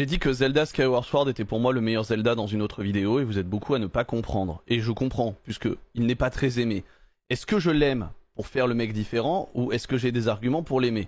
J'ai dit que Zelda Skyward Sword était pour moi le meilleur Zelda dans une autre vidéo et vous êtes beaucoup à ne pas comprendre. Et je comprends, puisque il n'est pas très aimé. Est-ce que je l'aime pour faire le mec différent ou est-ce que j'ai des arguments pour l'aimer?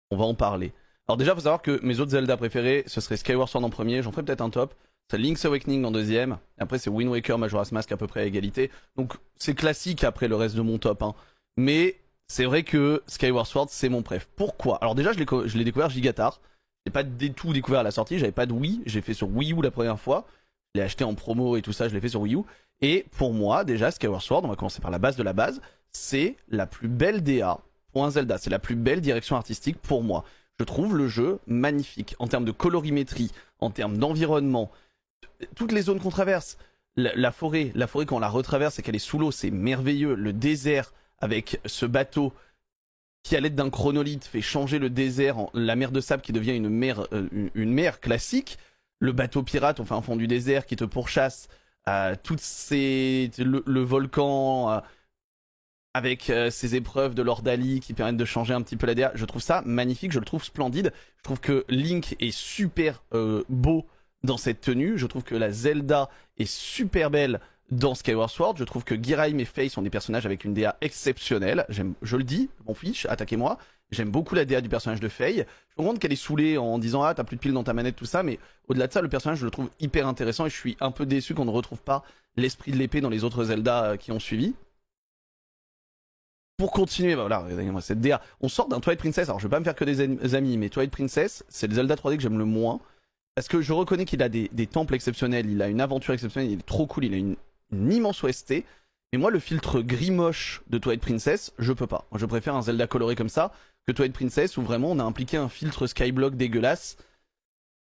On va en parler. Alors déjà, faut savoir que mes autres Zelda préférés, ce serait Skyward Sword en premier, j'en ferai peut-être un top. C'est Link's Awakening en deuxième. Après, c'est Wind Waker, Majora's Mask à peu près à égalité. Donc c'est classique après le reste de mon top. Hein. Mais c'est vrai que Skyward Sword, c'est mon préf. Pourquoi? Alors déjà, je l'ai découvert gigatard. J'ai pas du tout découvert à la sortie, j'avais pas de Wii, j'ai fait sur Wii U la première fois. Je l'ai acheté en promo et tout ça, je l'ai fait sur Wii U. Et pour moi, déjà, Skyward Sword, on va commencer par la base de la base, c'est la plus belle DA pour un Zelda. C'est la plus belle direction artistique pour moi. Je trouve le jeu magnifique en termes de colorimétrie, en termes d'environnement. Toutes les zones qu'on traverse, la forêt quand on la retraverse et qu'elle est sous l'eau, c'est merveilleux. Le désert avec ce bateau qui, à l'aide d'un chronolithe, fait changer le désert en la mer de sable qui devient une mer classique. Le bateau pirate, enfin, en fond du désert qui te pourchasse. Le volcan avec ces épreuves de Lord Ali qui permettent de changer un petit peu la DA. Je trouve ça magnifique, je le trouve splendide. Je trouve que Link est super beau dans cette tenue. Je trouve que la Zelda est super belle dans Skyward Sword. Je trouve que Giraim et Faye sont des personnages avec une DA exceptionnelle. Je le dis, mon fiche, attaquez-moi. J'aime beaucoup la DA du personnage de Faye. Je comprends qu'elle est saoulée en disant ah t'as plus de piles dans ta manette tout ça, mais au-delà de ça le personnage je le trouve hyper intéressant et je suis un peu déçu qu'on ne retrouve pas l'esprit de l'épée dans les autres Zelda qui ont suivi. Pour continuer, bah voilà, regardez-moi cette DA. On sort d'un Twilight Princess, alors je vais pas me faire que des amis, mais Twilight Princess, c'est le Zelda 3D que j'aime le moins. Parce que je reconnais qu'il a des temples exceptionnels, il a une aventure exceptionnelle, il est trop cool, il a une immense OST. Mais moi, le filtre gris moche de Twilight Princess, je peux pas. Moi, je préfère un Zelda coloré comme ça que Twilight Princess où vraiment on a impliqué un filtre skyblock dégueulasse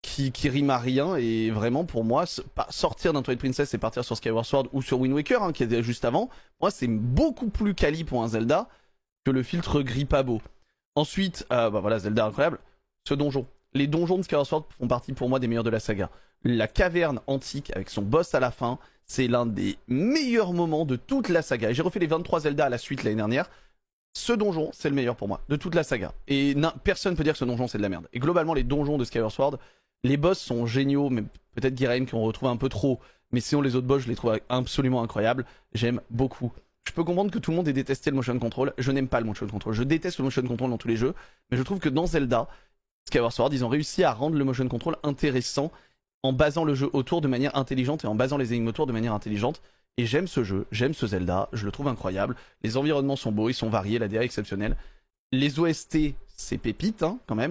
qui rime à rien. Et vraiment, pour moi, sortir d'un Twilight Princess et partir sur Skyward Sword ou sur Wind Waker, hein, qui était juste avant, moi, c'est beaucoup plus quali pour un Zelda que le filtre gris pas beau. Ensuite, bah voilà, Zelda incroyable. Ce donjon. Les donjons de Skyward Sword font partie pour moi des meilleurs de la saga. La caverne antique avec son boss à la fin, c'est l'un des meilleurs moments de toute la saga. Et j'ai refait les 23 Zelda à la suite l'année dernière. Ce donjon, c'est le meilleur pour moi, de toute la saga. Et personne peut dire que ce donjon, c'est de la merde. Et globalement, les donjons de Skyward Sword, les boss sont géniaux, mais peut-être Giraim qu'on retrouve un peu trop. Mais sinon, les autres boss, je les trouve absolument incroyables. J'aime beaucoup. Je peux comprendre que tout le monde ait détesté le motion control. Je n'aime pas le motion control. Je déteste le motion control dans tous les jeux. Mais je trouve que dans Zelda, Skyward Sword, ils ont réussi à rendre le motion control intéressant en basant le jeu autour de manière intelligente et en basant les énigmes autour de manière intelligente. Et j'aime ce jeu, j'aime ce Zelda, je le trouve incroyable. Les environnements sont beaux, ils sont variés, la DA est exceptionnelle. Les OST, c'est pépite hein, quand même.